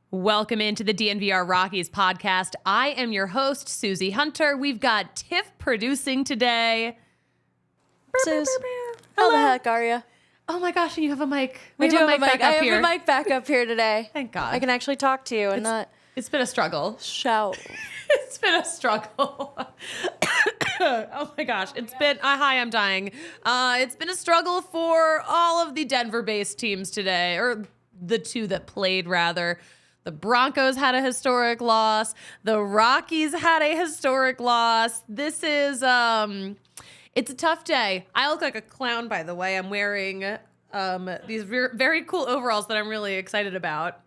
Welcome into the DNVR Rockies Podcast. I am your host, Suzie Hunter. We've got Tiff producing today. Suze, how the heck are you? Oh my gosh, and you have a mic. We do have a mic. back I up have here. a mic back up here today. Thank God. I can actually talk to you and not It's been a struggle. shout. It's been a struggle. Oh my gosh. It's been, hi, I'm dying. It's been a struggle for all of the Denver-based teams today, or the two that played, rather. The Broncos had a historic loss. The Rockies had a historic loss. This is, it's a tough day. I look like a clown, by the way. I'm wearing these very cool overalls that I'm really excited about.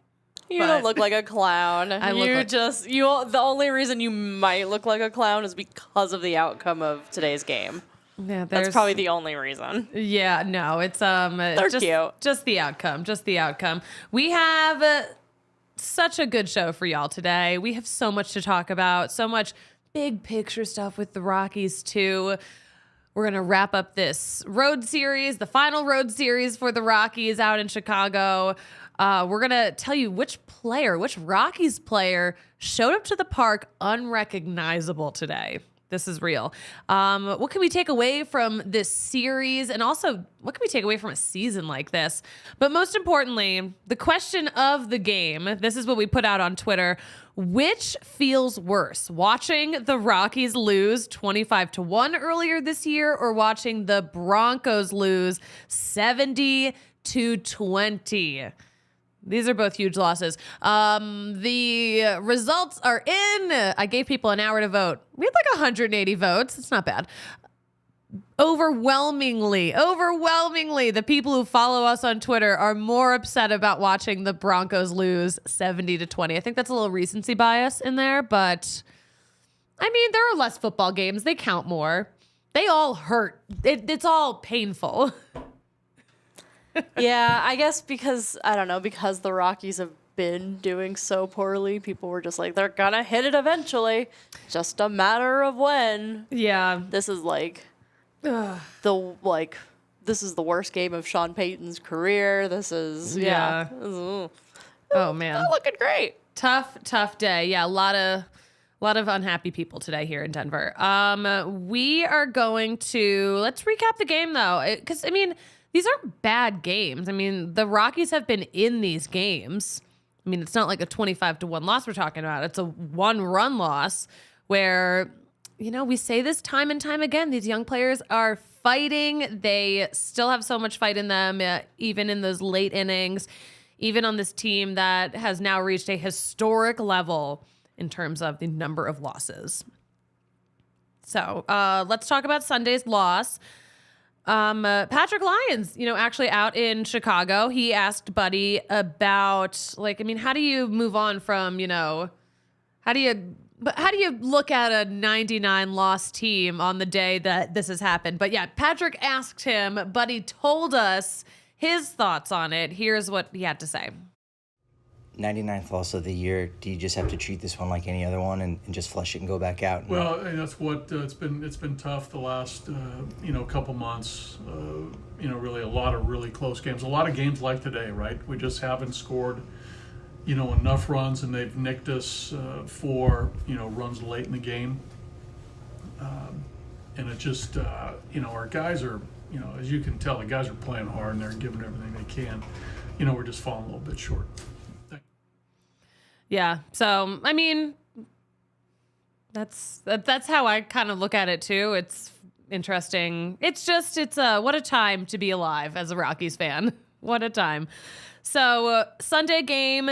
You don't look like a clown. The only reason you might look like a clown is because of the outcome of today's game. Yeah, that's probably the only reason. Yeah, no, it's cute. Just the outcome. We have such a good show for y'all today. We have so much to talk about, so much big picture stuff with the Rockies too. We're going to wrap up this road series, the final road series for the Rockies out in Chicago. We're going to tell you which Rockies player showed up to the park unrecognizable today. This is real. What can we take away from this series? And also, what can we take away from a season like this? But most importantly, the question of the game, this is what we put out on Twitter. Which feels worse, watching the Rockies lose 25-1 earlier this year or watching the Broncos lose 70-20? These are both huge losses. The results are in. I gave people an hour to vote. We had like 180 votes. It's not bad. Overwhelmingly, the people who follow us on Twitter are more upset about watching the Broncos lose 70-20. I think that's a little recency bias in there, but I mean, there are less football games. They count more. They all hurt. It's all painful. Yeah, I guess because the Rockies have been doing so poorly, people were just like, they're gonna hit it eventually. Just a matter of when. Yeah. This is like this is the worst game of Sean Payton's career. This is Oh man. Not looking great. Tough day. Yeah, a lot of unhappy people today here in Denver. We are going to let's recap the game though, because I mean, these aren't bad games. I mean, the Rockies have been in these games. I mean, it's not like a 25-1 loss we're talking about. It's a one-run loss where, you know, we say this time and time again. These young players are fighting. They still have so much fight in them, even in those late innings, even on this team that has now reached a historic level in terms of the number of losses. So let's talk about Sunday's loss. Patrick Lyons, actually out in Chicago, he asked Buddy about, how do you move on from, how do you look at a 99 loss team on the day that this has happened? But yeah, Patrick asked him, Buddy told us his thoughts on it. Here's what he had to say. 99th loss of the year. Do you just have to treat this one like any other one and just flush it and go back out? Well, and that's what it's been tough the last couple months. Really a lot of really close games. A lot of games like today, right? We just haven't scored enough runs, and they've nicked us for runs late in the game. And it just our guys are as you can tell, the guys are playing hard and they're giving everything they can. We're just falling a little bit short. Yeah. So, I mean, that's how I kind of look at it too. It's interesting. It's what a time to be alive as a Rockies fan. What a time. So, Sunday game,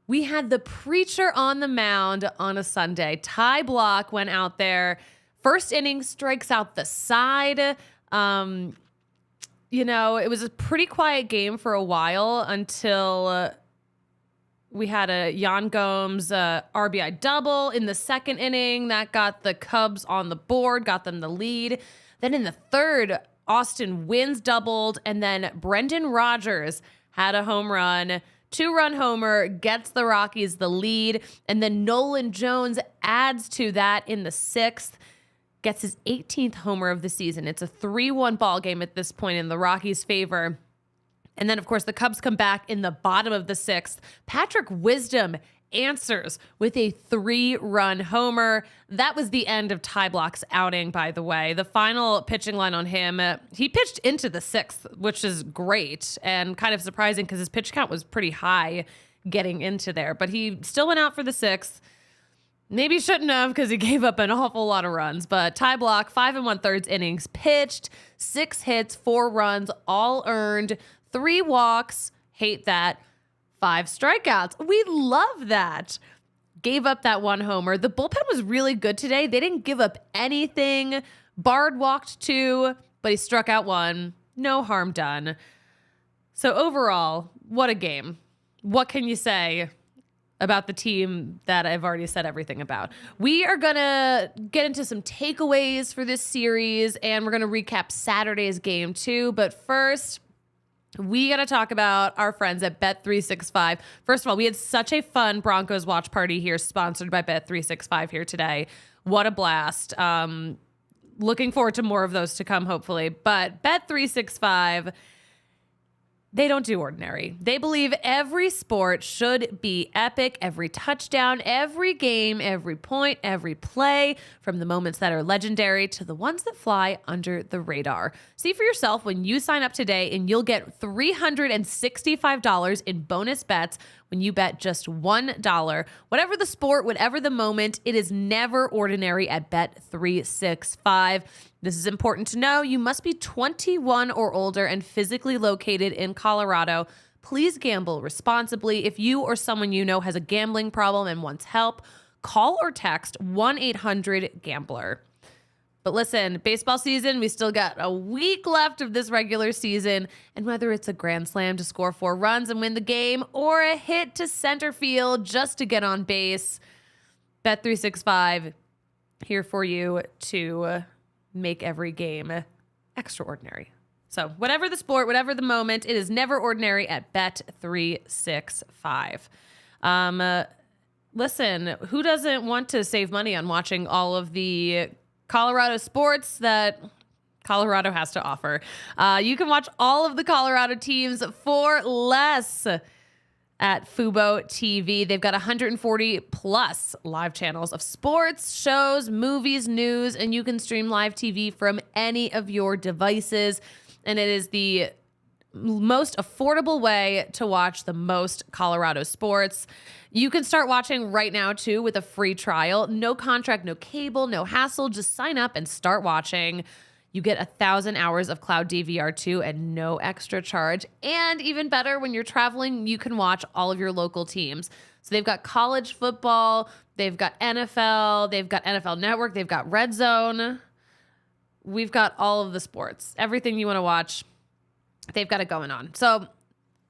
we had the preacher on the mound on a Sunday. Ty Block went out there. First inning, strikes out the side. It was a pretty quiet game for a while until We had a Jan Gomes RBI double in the second inning. That got the Cubs on the board, got them the lead. Then in the third, Austin Wynns doubled, and then Brendan Rodgers had a home run. 2-run homer gets the Rockies the lead, and then Nolan Jones adds to that in the sixth, gets his 18th homer of the season. It's a 3-1 ball game at this point in the Rockies' favor. And then, of course, the Cubs come back in the bottom of the sixth. Patrick Wisdom answers with a 3-run homer. That was the end of Ty Block's outing, by the way. The final pitching line on him, he pitched into the sixth, which is great and kind of surprising because his pitch count was pretty high getting into there. But he still went out for the sixth. Maybe shouldn't have because he gave up an awful lot of runs. But Ty Block, 5 1/3 innings pitched, 6 hits, 4 runs, all earned, 3 walks, hate that, 5 strikeouts. We love that. Gave up that 1 homer. The bullpen was really good today. They didn't give up anything. Bard walked 2, but he struck out 1. No harm done. So overall, what a game. What can you say about the team that I've already said everything about? We are going to get into some takeaways for this series, and we're going to recap Saturday's game too. But first, we got to talk about our friends at Bet365. First of all, we had such a fun Broncos watch party here, sponsored by Bet365 here today. What a blast. Looking forward to more of those to come, hopefully. But Bet365, they don't do ordinary. They believe every sport should be epic. Every touchdown, every game, every point, every play, from the moments that are legendary to the ones that fly under the radar. See for yourself when you sign up today, and you'll get $365 in bonus bets when you bet just $1. Whatever the sport, whatever the moment, it is never ordinary at Bet365. This is important to know. You must be 21 or older and physically located in Colorado. Please gamble responsibly. If you or someone you know has a gambling problem and wants help, call or text 1-800-GAMBLER. But listen, baseball season, we still got a week left of this regular season. And whether it's a grand slam to score 4 runs and win the game, or a hit to center field just to get on base, Bet365 here for you to make every game extraordinary. So whatever the sport, whatever the moment, it is never ordinary at Bet365. Listen, who doesn't want to save money on watching all of the Colorado sports that Colorado has to offer? You can watch all of the Colorado teams for less at Fubo TV. They've got 140 plus live channels of sports, shows, movies, news, and you can stream live TV from any of your devices. And it is the most affordable way to watch the most Colorado sports. You can start watching right now too with a free trial. No contract, no cable, no hassle. Just sign up and start watching. You get 1,000 hours of cloud DVR too at no extra charge. And even better, when you're traveling, you can watch all of your local teams. So they've got college football, they've got NFL, they've got NFL Network, they've got Red Zone. We've got all of the sports. Everything you want to watch, they've got it going on. So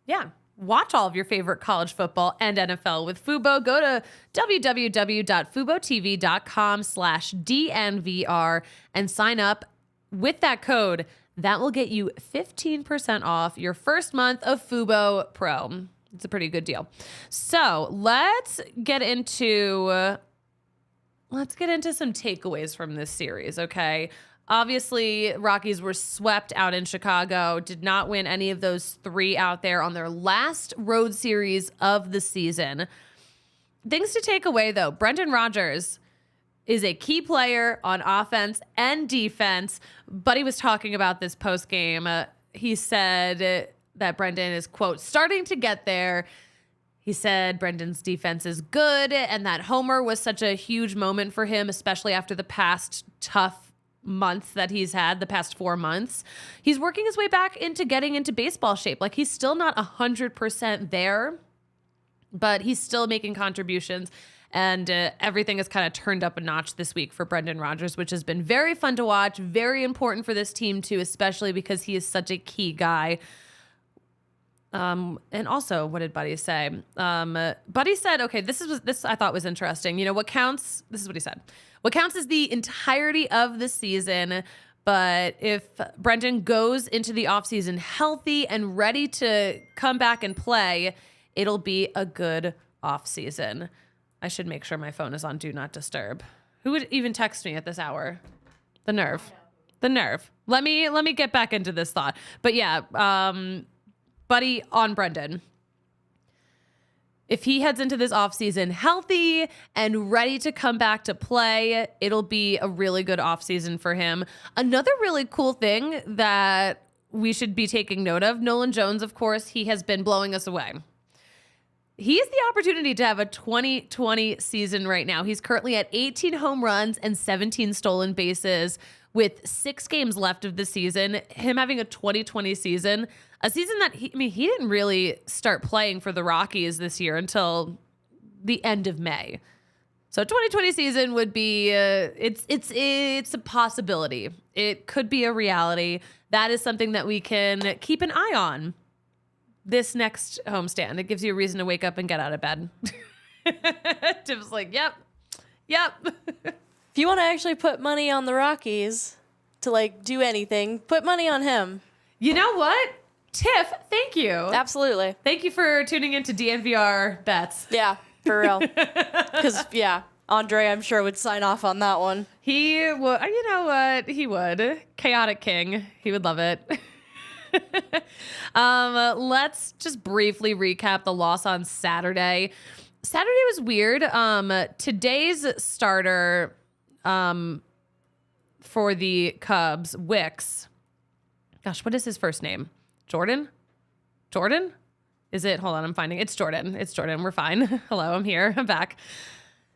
yeah, watch all of your favorite college football and NFL with Fubo. Go to www.FuboTV.com/DNVR and sign up. With that code, that will get you 15% off your first month of Fubo Pro. It's a pretty good deal. So let's get into some takeaways from this series, okay? Obviously, Rockies were swept out in Chicago, did not win any of those 3 out there on their last road series of the season. Things to take away, though. Brendan Rodgers is a key player on offense and defense, but he was talking about this post-game. He said that Brendan is, quote, starting to get there. He said Brendan's defense is good, and that homer was such a huge moment for him, especially after the past tough months that he's had, the past 4 months. He's working his way back into getting into baseball shape. Like, he's still not 100% there, but he's still making contributions. And everything has kind of turned up a notch this week for Brendan Rodgers, which has been very fun to watch, very important for this team too, especially because he is such a key guy. And also, what did Buddy say? Buddy said, okay, this I thought was interesting. You know, what counts, this is what he said. What counts is the entirety of the season. But if Brendan goes into the offseason healthy and ready to come back and play, it'll be a good offseason. I should make sure my phone is on Do Not Disturb. Who would even text me at this hour? The nerve. The nerve. Let me get back into this thought. But yeah, Buddy on Brendan. If he heads into this offseason healthy and ready to come back to play, it'll be a really good offseason for him. Another really cool thing that we should be taking note of, Nolan Jones, of course, he has been blowing us away. He has the opportunity to have a 2020 season right now. He's currently at 18 home runs and 17 stolen bases with 6 games left of the season. Him having a 2020 season, a season that he didn't really start playing for the Rockies this year until the end of May. So 2020 season would be, it's a possibility. It could be a reality. That is something that we can keep an eye on this next homestand. It gives you a reason to wake up and get out of bed. Tim's like, yep. If you want to actually put money on the Rockies to like do anything, put money on him. You know what? Tiff, thank you. Absolutely. Thank you for tuning into DNVR Bets. Yeah, for real. Because, yeah, Andre, I'm sure, would sign off on that one. He would. You know what? He would. Chaotic King. He would love it. Let's just briefly recap the loss on Saturday. Saturday was weird. Today's starter for the Cubs, Wicks. Gosh, what is his first name? Jordan? Is it? Hold on, I'm finding. It's Jordan. We're fine. Hello, I'm here. I'm back.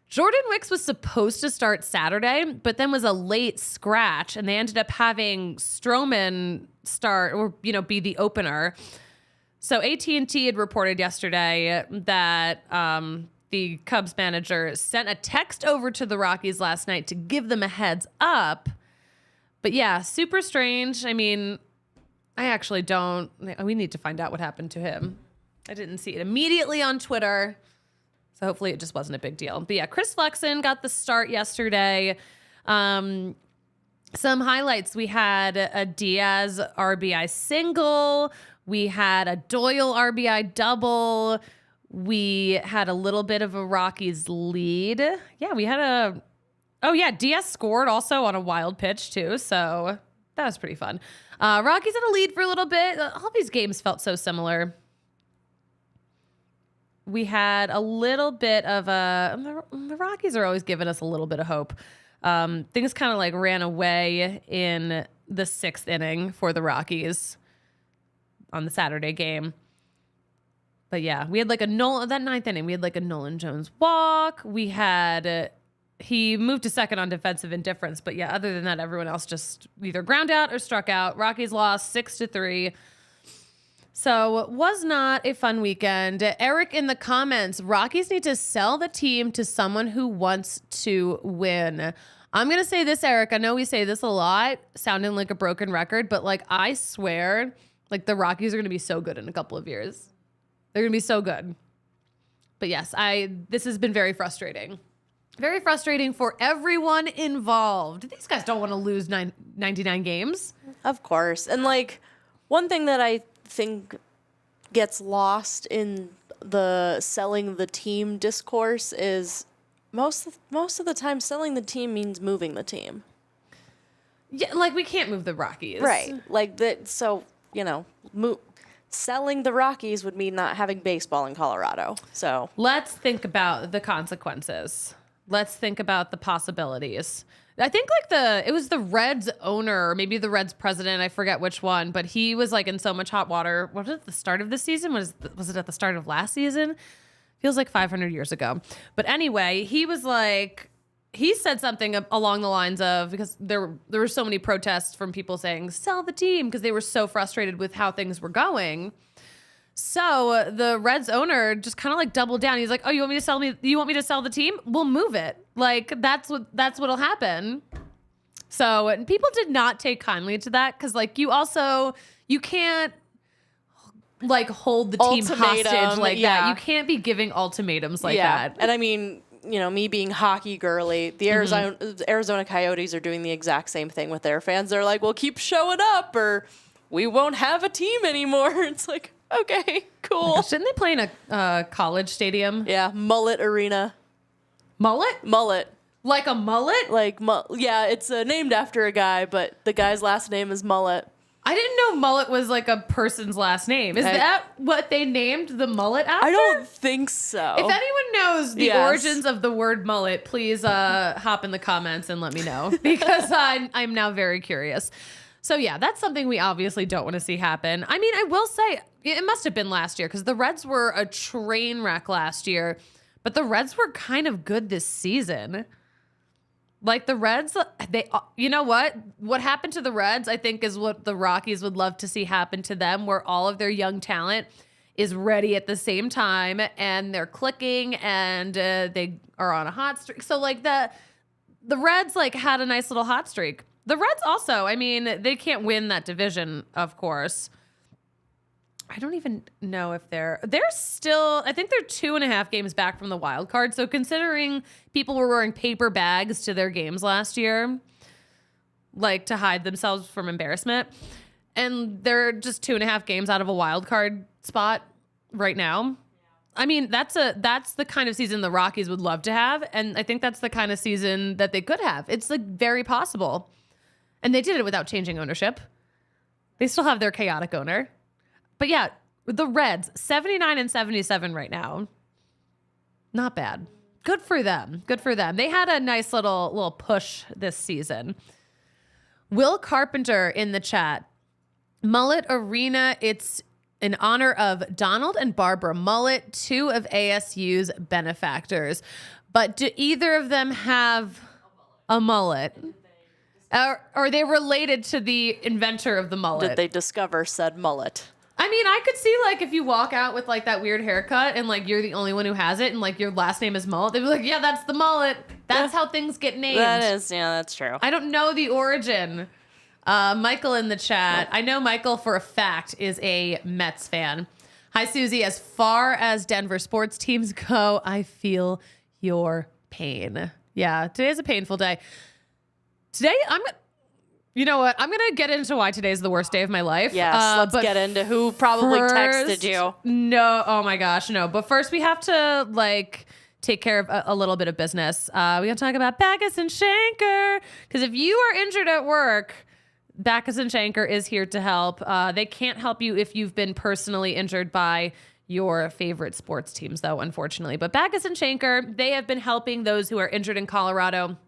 Jordan Wicks was supposed to start Saturday, but then was a late scratch, and they ended up having Stroman start or, be the opener. So AT&T had reported yesterday that the Cubs manager sent a text over to the Rockies last night to give them a heads up. But yeah, super strange. I mean, I actually don't. We need to find out what happened to him. I didn't see it immediately on Twitter. So hopefully it just wasn't a big deal. But yeah, Chris Flexen got the start yesterday. Some highlights. We had a Diaz RBI single. We had a Doyle RBI double. We had a little bit of a Rockies lead. Yeah, we had Diaz scored also on a wild pitch too. So that was pretty fun. Rockies had a lead for a little bit. All these games felt so similar. We had a little bit of the Rockies are always giving us a little bit of hope. Things kind of like ran away in the 6th inning for the Rockies on the Saturday game. But yeah, we had like that 9th inning, we had like a Nolan Jones walk. We had, he moved to second on defensive indifference. But yeah, other than that, everyone else just either ground out or struck out. Rockies lost 6-3. So it was not a fun weekend. Eric in the comments, Rockies need to sell the team to someone who wants to win. I'm going to say this, Eric. I know we say this a lot, sounding like a broken record, but like I swear, like the Rockies are going to be so good in a couple of years. They're going to be so good. But yes, this has been very frustrating. Very frustrating for everyone involved. These guys don't want to lose 99 games. Of course. And like one thing that I think gets lost in the selling the team discourse is most of the time selling the team means moving the team. Yeah, like we can't move the Rockies. Right. Like that. So, selling the Rockies would mean not having baseball in Colorado. So let's think about the consequences. Let's think about the possibilities. I think it was the Reds owner, or maybe the Reds president, I forget which one, but he was like in so much hot water. Was it at the start of the season? Was it at the start of last season? Feels like 500 years ago. But anyway, he said something along the lines of, because there were so many protests from people saying, sell the team, because they were so frustrated with how things were going. So the Reds owner just kind of like doubled down. He's like, "Oh, you want me to sell the team? We'll move it. Like that's what'll happen." So and people did not take kindly to that, because like you can't. like hold the team Ultimatum, hostage like yeah. that. You can't be giving ultimatums like that. And I mean, you know, me being hockey girly, the Arizona Coyotes are doing the exact same thing with their fans. They're like, well, keep showing up or we won't have a team anymore. It's like, okay, cool. Shouldn't they play in a college stadium? Yeah, Mullet Arena. Mullet? Mullet. Like a mullet? Like, yeah, it's named after a guy, but the guy's last name is Mullet. I didn't know mullet was like a person's last name. Is that what they named the mullet after? I don't think so. If anyone knows the Yes. origins of the word mullet, please hop in the comments and let me know because I'm now very curious. So yeah, that's something we obviously don't want to see happen. I mean, I will say it must have been last year because the Reds were a train wreck last year, but the Reds were kind of good this season. Like the Reds, you know what? What happened to the Reds, I think, is what the Rockies would love to see happen to them, where all of their young talent is ready at the same time and they're clicking and they are on a hot streak. So like the Reds like had a nice little hot streak. The Reds also, I mean, they can't win that division, of course. I don't even know if they're still, I think they're 2.5 games back from the wild card. So considering people were wearing paper bags to their games last year, like to hide themselves from embarrassment, and they're just 2.5 games out of a wild card spot right now. I mean, that's the kind of season the Rockies would love to have. And I think that's the kind of season that they could have. It's like very possible. And they did it without changing ownership. They still have their chaotic owner. But yeah, the Reds, 79-77 right now. Not bad. Good for them. Good for them. They had a nice little push this season. Will Carpenter in the chat. Mullet Arena, it's in honor of Donald and Barbara Mullet, 2 of ASU's benefactors. But do either of them have a mullet? Are they related to the inventor of the mullet? Did they discover said mullet? I mean, I could see, like, if you walk out with, like, that weird haircut and, like, you're the only one who has it and, like, your last name is Mullet, they'd be like, yeah, that's the mullet. That's how things get named. That is, yeah, that's true. I don't know the origin. Michael in the chat. I know Michael for a fact is a Mets fan. Hi, Suzie. As far as Denver sports teams go, I feel your pain. Yeah, today's a painful day. Today, you know what? I'm going to get into why today's the worst day of my life. Yes, let's get into who probably texted you. No, oh my gosh, no. But first we have to, like, take care of a little bit of business. We got to talk about Backus and Shanker. Because if you are injured at work, Backus and Shanker is here to help. They can't help you if you've been personally injured by your favorite sports teams, though, unfortunately. But Backus and Shanker, they have been helping those who are injured in Colorado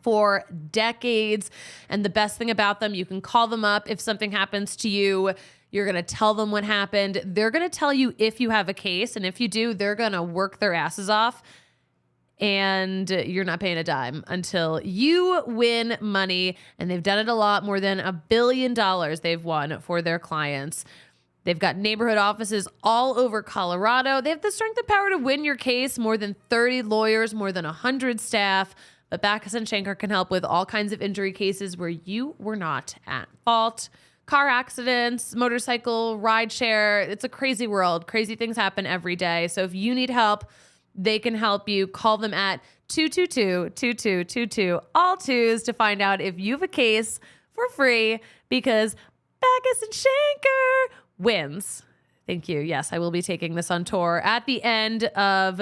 for decades. And the best thing about them, you can call them up if something happens to you. You're going to tell them what happened. They're going to tell you if you have a case. And if you do, they're going to work their asses off. And you're not paying a dime until you win money. And they've done it a lot. More than $1 billion they've won for their clients. They've got neighborhood offices all over Colorado. They have the strength and power to win your case. More than 30 lawyers, more than 100 staff. But Backus and Shanker can help with all kinds of injury cases where you were not at fault. Car accidents, motorcycle, ride share. It's a crazy world. Crazy things happen every day. So if you need help, they can help you. Call them at 222-2222, all twos, to find out if you have a case for free, because Backus and Shanker wins. Thank you. Yes, I will be taking this on tour at the end of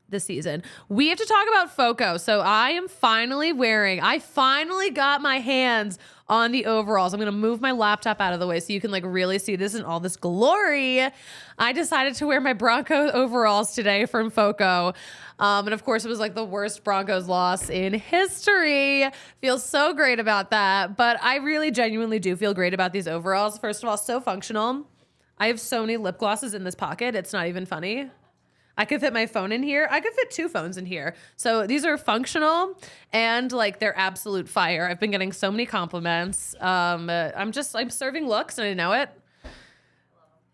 the season. We have to talk about FOCO. So I finally got my hands on the overalls. I'm going to move my laptop out of the way so you can, like, really see this in all this glory. I decided to wear my Broncos overalls today from FOCO. And of course it was like the worst Broncos loss in history. Feel so great about that. But I really genuinely do feel great about these overalls. First of all, so functional. I have so many lip glosses in this pocket. It's not even funny. I could fit my phone in here. I could fit 2 phones in here. So these are functional and, like, they're absolute fire. I've been getting so many compliments. I'm serving looks and I know it.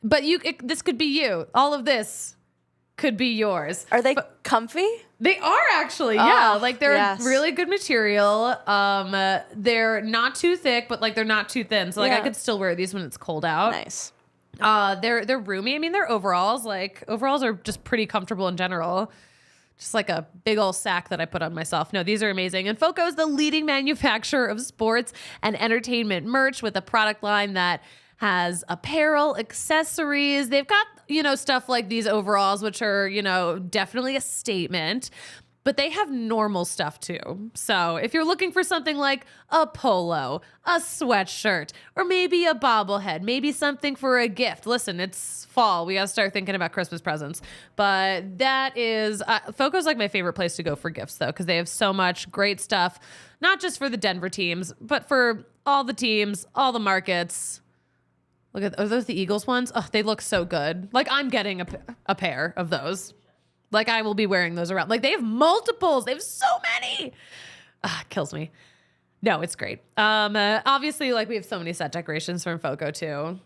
But this could be you. All of this could be yours. Are they comfy? They are actually, yeah. Like, they're yes. really good material. They're not too thick, but, like, they're not too thin. So, like, Yeah. I could still wear these when it's cold out. Nice. They're roomy. I mean, their overalls are just pretty comfortable in general. Just like a big old sack that I put on myself. No, these are amazing. And Foco is the leading manufacturer of sports and entertainment merch with a product line that has apparel, accessories. They've got, stuff like these overalls, which are, definitely a statement. But they have normal stuff too. So if you're looking for something like a polo, a sweatshirt, or maybe a bobblehead, maybe something for a gift. Listen, it's fall. We got to start thinking about Christmas presents. But that is, Foco's like my favorite place to go for gifts though, because they have so much great stuff, not just for the Denver teams, but for all the teams, all the markets. Look at, are those the Eagles ones? Oh, they look so good. Like I'm getting a pair of those. Like I will be wearing those around. Like they have multiples. They have so many. It kills me. No, it's great. Obviously, like we have so many set decorations from Foco too.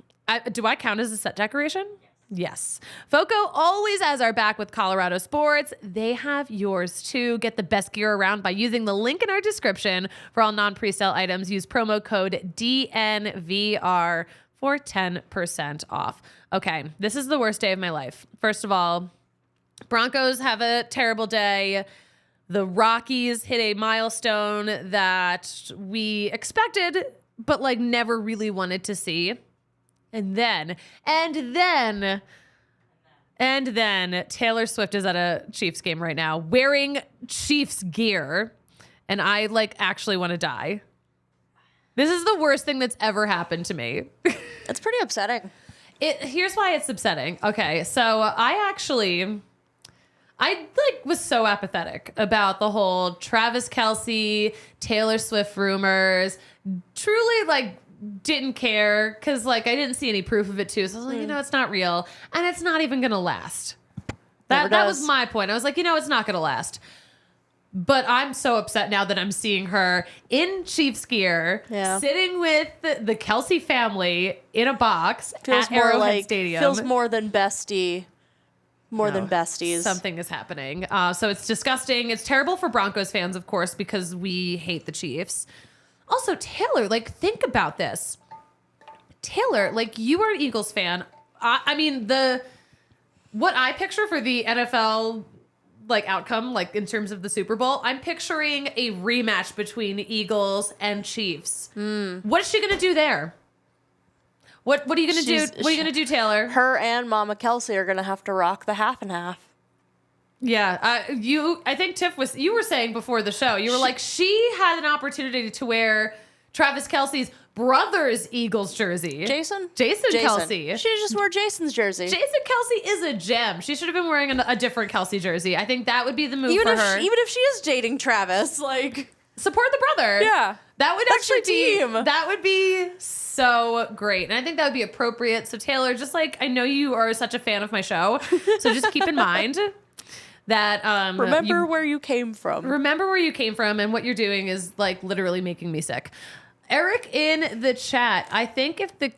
Do I count as a set decoration? Yes. Foco always has our back with Colorado sports. They have yours too. Get the best gear around by using the link in our description for all non-presale items. Use promo code DNVR for 10% off. Okay, this is the worst day of my life. First of all, Broncos have a terrible day. The Rockies hit a milestone that we expected, but like never really wanted to see. And then Taylor Swift is at a Chiefs game right now wearing Chiefs gear. And I like actually want to die. This is the worst thing that's ever happened to me. It's pretty upsetting. Here's why it's upsetting. Okay, so I was so apathetic about the whole Travis Kelce, Taylor Swift rumors. Truly like didn't care because like I didn't see any proof of it too. So I was like, it's not real and it's not even gonna last. That was my point. I was like, it's not gonna last. But I'm so upset now that I'm seeing her in Chiefs gear, sitting with the Kelce family in a box at Arrowhead Stadium. Feels more than bestie. More than besties. Something is happening. So it's disgusting. It's terrible for Broncos fans, of course, because we hate the Chiefs. Also, Taylor, like, think about this. Taylor, like, you are an Eagles fan. I mean, what I picture for the NFL, like, outcome, like, in terms of the Super Bowl, I'm picturing a rematch between Eagles and Chiefs. What is she going to do there? What are you gonna do? What are you gonna do, Taylor? Her and Mama Kelce are gonna have to rock the half and half. Yeah, I think Tiff you were saying before the show, you were like, she had an opportunity to wear Travis Kelce's brother's Eagles jersey. Jason Kelce. She just wore Jason's jersey. Jason Kelce is a gem. She should have been wearing a different Kelce jersey. I think that would be the move for her. Even if she is dating Travis, like support the brother. Yeah, that would that's actually your team. That would be so great. And I think that would be appropriate. So Taylor, just like, I know you are such a fan of my show. So just keep in mind that, remember where you came from. Remember where you came from, and what you're doing is like literally making me sick. Eric in the chat, I think if the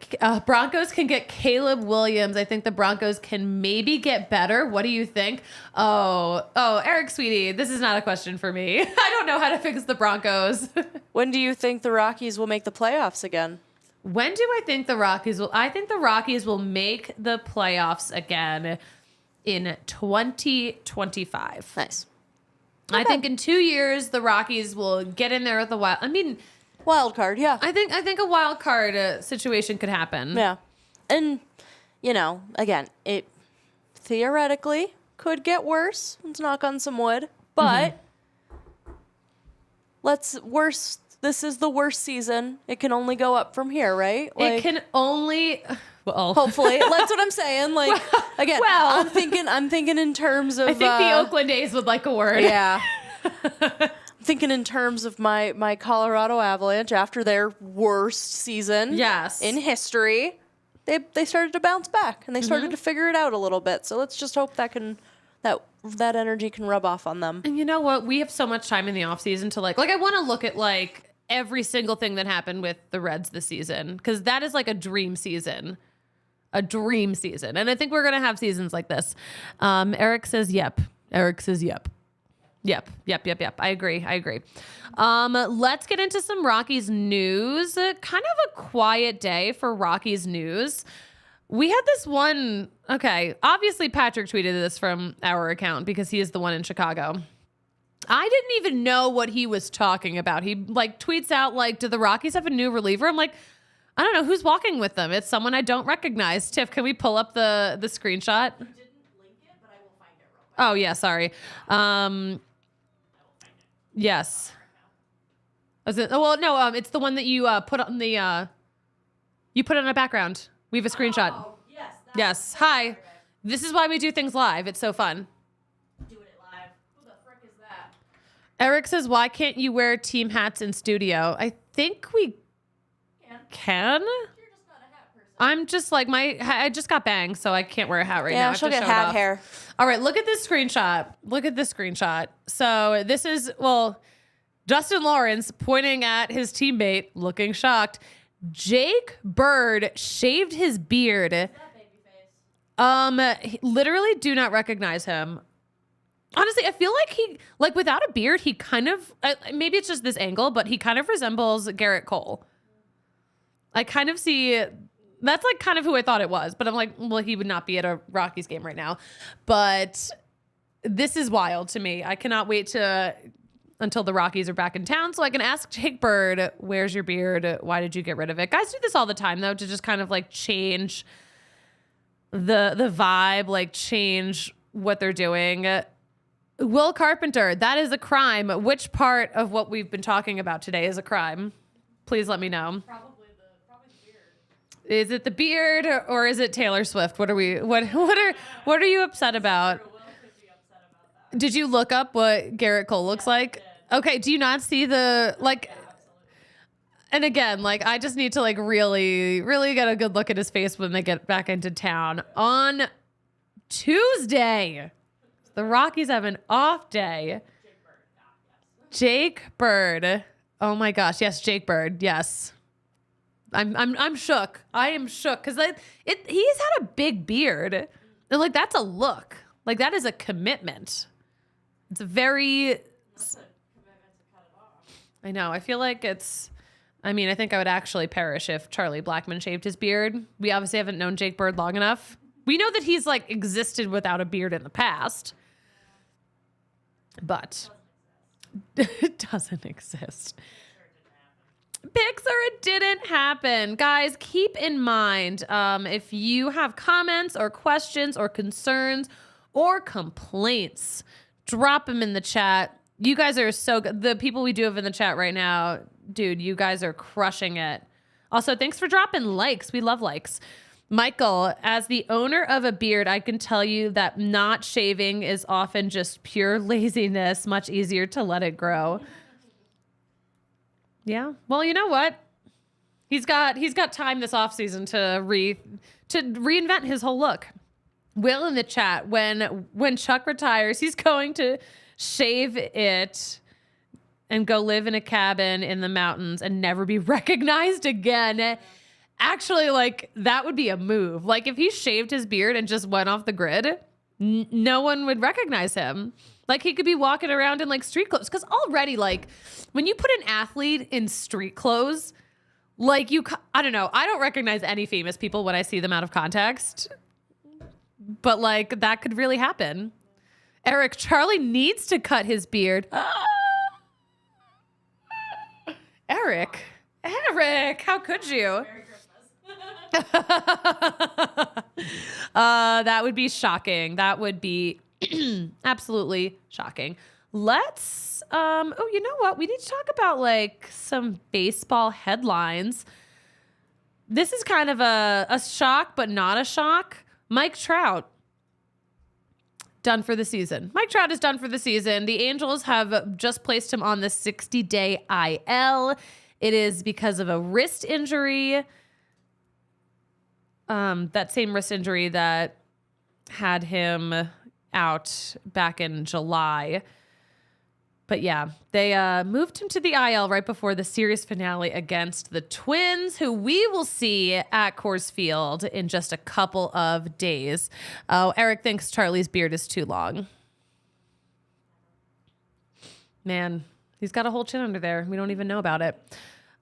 Broncos can get Caleb Williams, I think the Broncos can maybe get better. What do you think? Oh, Eric, sweetie, this is not a question for me. I don't know how to fix the Broncos. When do you think the Rockies will make the playoffs again? When do I think the Rockies will? I think the Rockies will make the playoffs again in 2025. Nice. I think in 2 years the Rockies will get in there with the wild card. Yeah. I think a wild card situation could happen. Yeah, and again, it theoretically could get worse. Let's knock on some wood, but this is the worst season. It can only go up from here, right? Like, it can only, well, hopefully. That's what I'm saying. Like, again, I'm thinking in terms of. I think the Oakland A's would like a word. Yeah. I'm thinking in terms of my Colorado Avalanche after their worst season. Yes. In history, they started to bounce back and they started to figure it out a little bit. So let's just hope that that energy can rub off on them. And you know what? We have so much time in the offseason to like I want to look at like every single thing that happened with the Reds this season, because that is like a dream season. And I think we're going to have seasons like this. Eric says, yep. Yep. I agree. Let's get into some Rockies news. Kind of a quiet day for Rockies news. We had this one. Okay. Obviously, Patrick tweeted this from our account because he is the one in Chicago. I didn't even know what he was talking about. He like tweets out like, do the Rockies have a new reliever? I'm like, I don't know who's walking with them. It's someone I don't recognize. Tiff, can we pull up the screenshot? You didn't link it, but I will find it real quick. Oh yeah, sorry. Yes. Well, no, it's the one that you put on the you put on a background. We have a screenshot. Oh, yes. Yes. Hi. This is why we do things live. It's so fun. Doing it live. Who the frick is that? Eric says, why can't you wear team hats in studio? I think we can. You're just not a hat person. I'm just like I just got bangs, so I can't wear a hat right now. I Yeah, have she'll to get show it hat off. hair. All right, look at this screenshot. Look at this screenshot. So this is, Justin Lawrence pointing at his teammate, looking shocked. Jake Bird shaved his beard. Literally do not recognize him. Honestly, I feel like he, like without a beard, he kind of, maybe it's just this angle, but he kind of resembles Garrett Cole. I kind of see, that's like kind of who I thought it was, but I'm like, well, he would not be at a Rockies game right now. But this is wild to me. I cannot wait until the Rockies are back in town so I can ask Jake Bird, where's your beard? Why did you get rid of it? Guys do this all the time though, to just kind of like change the vibe, like change what they're doing. Will Carpenter, that is a crime. Which part of what we've been talking about today is a crime? Please let me know. Probably the beard. Is it the beard or is it Taylor Swift? What are you upset about? Will could be upset about that. Did you look up what Garrett Cole looks like? Okay, do you not see the like? And again, like I just need to like really, really get a good look at his face when they get back into town on Tuesday. The Rockies have an off day. Jake Bird. Oh my gosh, yes, Jake Bird. Yes. I'm shook. I am shook because he's had a big beard. And like that's a look. Like that is a commitment. It's a very I know. I feel like I think I would actually perish if Charlie Blackmon shaved his beard. We obviously haven't known Jake Bird long enough. We know that he's like existed without a beard in the past. But it doesn't exist. Pixar, it didn't happen. Guys, keep in mind, if you have comments or questions or concerns or complaints, drop them in the chat. You guys are so good. The people we do have in the chat right now, dude, you guys are crushing it. Also, thanks for dropping likes. We love likes. Michael, as the owner of a beard, I can tell you that not shaving is often just pure laziness. Much easier to let it grow. Yeah. Well, you know what? He's got time this offseason to reinvent his whole look. Will in the chat, when Chuck retires, he's going to shave it and go live in a cabin in the mountains and never be recognized again. Actually, like, that would be a move. Like, if he shaved his beard and just went off the grid, no one would recognize him. Like, he could be walking around in, like, street clothes. Because already, like, when you put an athlete in street clothes, like, I don't know. I don't recognize any famous people when I see them out of context. But, like, that could really happen. Eric, Charlie needs to cut his beard. Eric, how could you? That would be shocking. That would be absolutely shocking. Let's you know what? We need to talk about like some baseball headlines. This is kind of a shock, but not a shock. Mike Trout done for the season. Mike Trout is done for the season. The Angels have just placed him on the 60-day IL. It is because of a wrist injury. That same wrist injury that had him out back in July. But yeah, they moved him to the IL right before the series finale against the Twins, who we will see at Coors Field in just a couple of days. Oh, Eric thinks Charlie's beard is too long. Man, he's got a whole chin under there. We don't even know about it.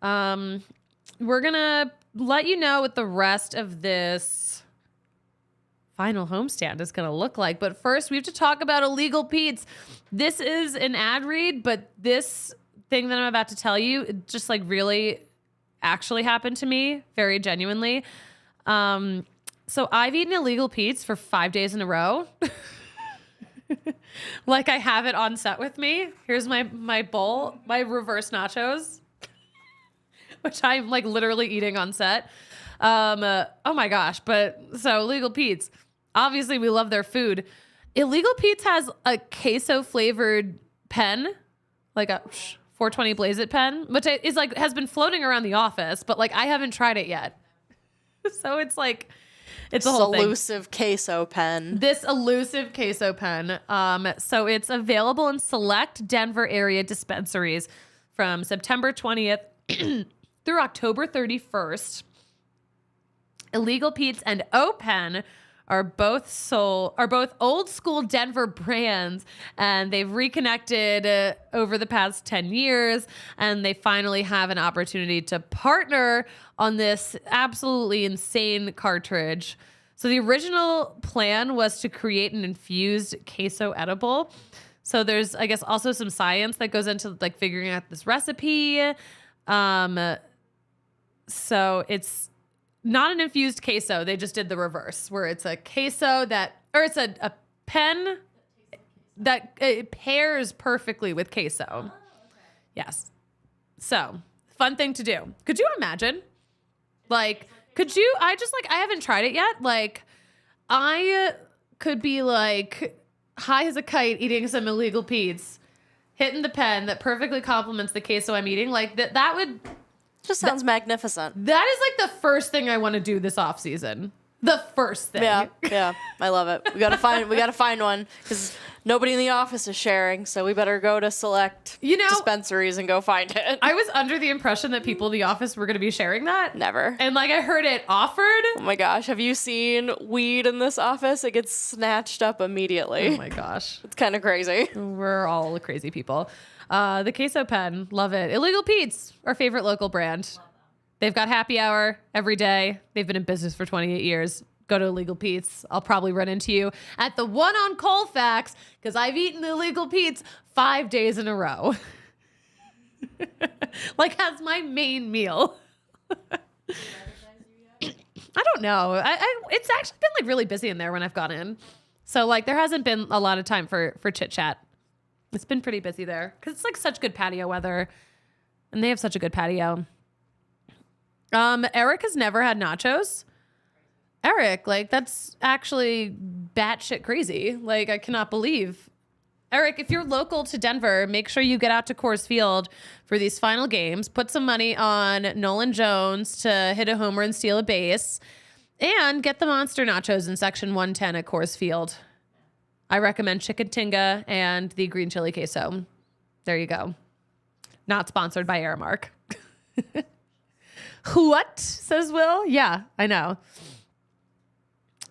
We're going to let you know what the rest of this final homestand is going to look like. But first, we have to talk about Illegal Pete's. This is an ad read, but this thing that I'm about to tell you, it just like really actually happened to me very genuinely. So I've eaten Illegal Pete's for 5 days in a row. Like I have it on set with me. Here's my bowl, my reverse nachos, which I'm like literally eating on set. Oh my gosh. But so Illegal Pete's, obviously we love their food. Illegal Pete's has a queso flavored pen, like a 420 Blaze It pen, which is like, has been floating around the office, but like I haven't tried it yet. So it's like, it's a whole elusive queso pen. This elusive queso pen. So it's available in select Denver area dispensaries from September 20th through October 31st. Illegal Pete's and O-Pen are both old school Denver brands, and they've reconnected over the past 10 years, and they finally have an opportunity to partner on this absolutely insane cartridge. So the original plan was to create an infused queso edible. So there's, I guess, also some science that goes into like figuring out this recipe. So it's not an infused queso. They just did the reverse, where it's a queso it's a pen that it pairs perfectly with queso. Oh, okay. Yes. So fun thing to do. Could you imagine? Like, I haven't tried it yet. Like, I could be like high as a kite eating some Illegal Pete's, hitting the pen that perfectly complements the queso I'm eating. Like that would... Just sounds magnificent. That is like the first thing I want to do this off season. The first thing. Yeah, I love it. We gotta find one because nobody in the office is sharing, so we better go to select dispensaries and go find it. I was under the impression that people in the office were going to be sharing that. Never. And like I heard it offered. Oh my gosh, have you seen weed in this office? It gets snatched up immediately. Oh my gosh, it's kind of crazy. We're all crazy people. The queso pen, love it. Illegal Pete's, our favorite local brand. They've got happy hour every day. They've been in business for 28 years. Go to Illegal Pete's. I'll probably run into you at the one on Colfax because I've eaten Illegal Pete's 5 days in a row. Like as my main meal. I don't know. It's actually been like really busy in there when I've gone in. So like there hasn't been a lot of time for chit chat. It's been pretty busy there because it's like such good patio weather and they have such a good patio. Eric has never had nachos. Eric, like that's actually batshit crazy. Like I cannot believe. Eric, if you're local to Denver, make sure you get out to Coors Field for these final games. Put some money on Nolan Jones to hit a homer and steal a base. And get the monster nachos in section 110 at Coors Field. I recommend chicken tinga and the green chili queso. There you go. Not sponsored by Aramark. What? Says Will. Yeah, I know.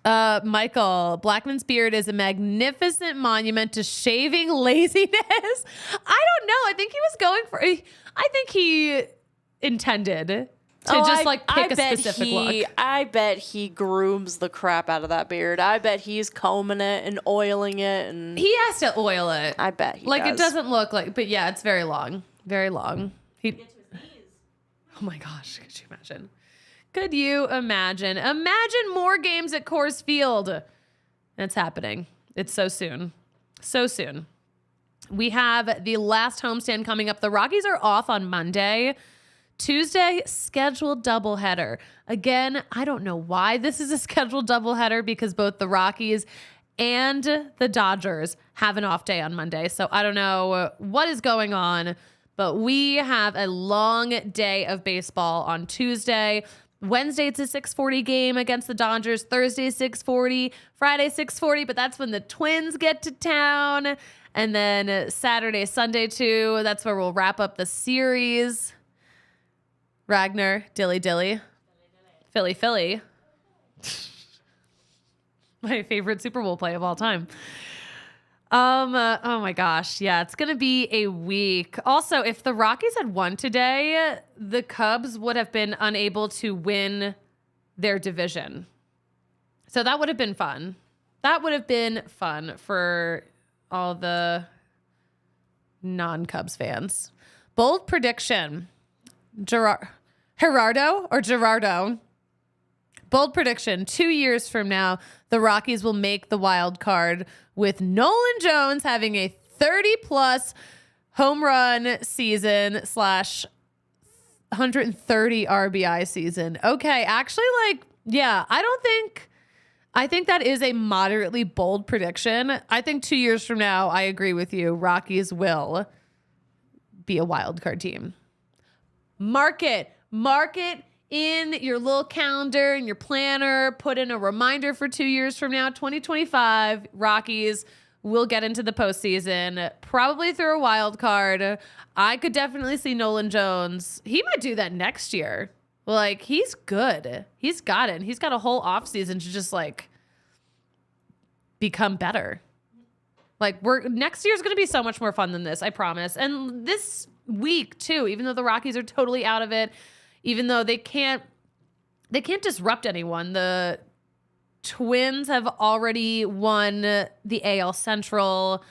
Michael, Blackman's beard is a magnificent monument to shaving laziness. I don't know. I think he intended to pick a specific look. I bet he grooms the crap out of that beard. I bet he's combing it and oiling it. And he has to oil it. I bet he does. It doesn't look like, but yeah, it's very long. Very long. Oh my gosh, could you imagine? Could you imagine? Imagine more games at Coors Field. It's happening. It's so soon. So soon. We have the last homestand coming up. The Rockies are off on Monday. Tuesday, scheduled doubleheader. Again, I don't know why this is a scheduled doubleheader because both the Rockies and the Dodgers have an off day on Monday. So I don't know what is going on, but we have a long day of baseball on Tuesday. Wednesday, it's a 6:40 game against the Dodgers. Thursday, 6:40. Friday, 6:40. But that's when the Twins get to town. And then Saturday, Sunday, too. That's where we'll wrap up the series. Ragnar, dilly, dilly. Philly, Philly. My favorite Super Bowl play of all time. Oh my gosh. Yeah, it's going to be a week. Also, if the Rockies had won today, the Cubs would have been unable to win their division. So that would have been fun. That would have been fun for all the non-Cubs fans. Bold prediction. Gerardo? Bold prediction. 2 years from now, the Rockies will make the wild card with Nolan Jones having a 30-plus home run season / 130 RBI season. Okay, actually, I think that is a moderately bold prediction. I think 2 years from now, I agree with you. Rockies will be a wild card team. Mark it in your little calendar, in your planner. Put in a reminder for 2 years from now, 2025, Rockies will get into the postseason, probably through a wild card. I could definitely see Nolan Jones. He might do that next year. Like, he's good. He's got it. He's got a whole offseason to just, like, become better. Like, next year's going to be so much more fun than this, I promise. And this week, too, even though the Rockies are totally out of it, even though they can't disrupt anyone. The Twins have already won the AL Central.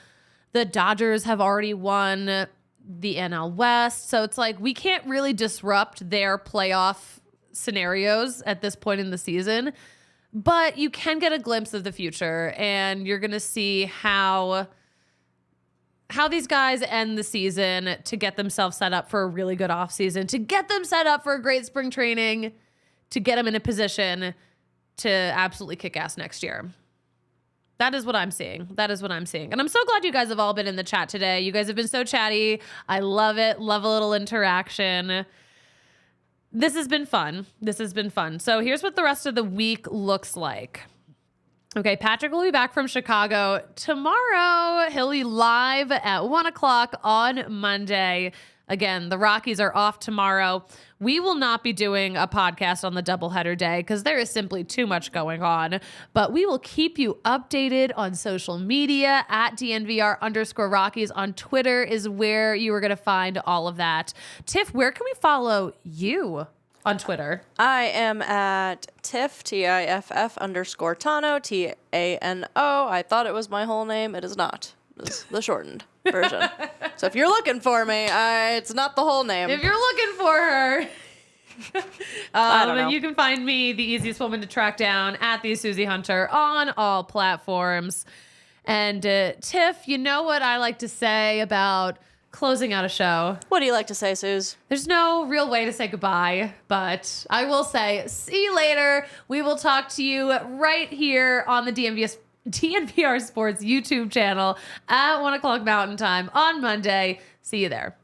The Dodgers have already won the NL West. So it's like we can't really disrupt their playoff scenarios at this point in the season. But you can get a glimpse of the future, and you're going to see how these guys end the season to get themselves set up for a really good offseason, to get them set up for a great spring training, to get them in a position to absolutely kick ass next year. That is what I'm seeing. And I'm so glad you guys have all been in the chat today. You guys have been so chatty. I love it. Love a little interaction. This has been fun. So here's what the rest of the week looks like. Okay, Patrick will be back from Chicago tomorrow. He'll be live at 1 o'clock on Monday. Again, the Rockies are off tomorrow. We will not be doing a podcast on the doubleheader day because there is simply too much going on. But we will keep you updated on social media at DNVR_Rockies. On Twitter is where you are going to find all of that. Tiff, where can we follow you on Twitter? I am at Tiff, TIFF_Tano, TANO. I thought it was my whole name. It is not. It's the shortened version. So if you're looking for me, it's not the whole name. If you're looking for her, I don't know. You can find me, the easiest woman to track down, at the Suzie Hunter on all platforms. And Tiff, you know what I like to say about closing out a show? What do you like to say, Suze? There's no real way to say goodbye, but I will say, see you later. We will talk to you right here on the DNVR Sports YouTube channel at 1 o'clock Mountain Time on Monday. See you there.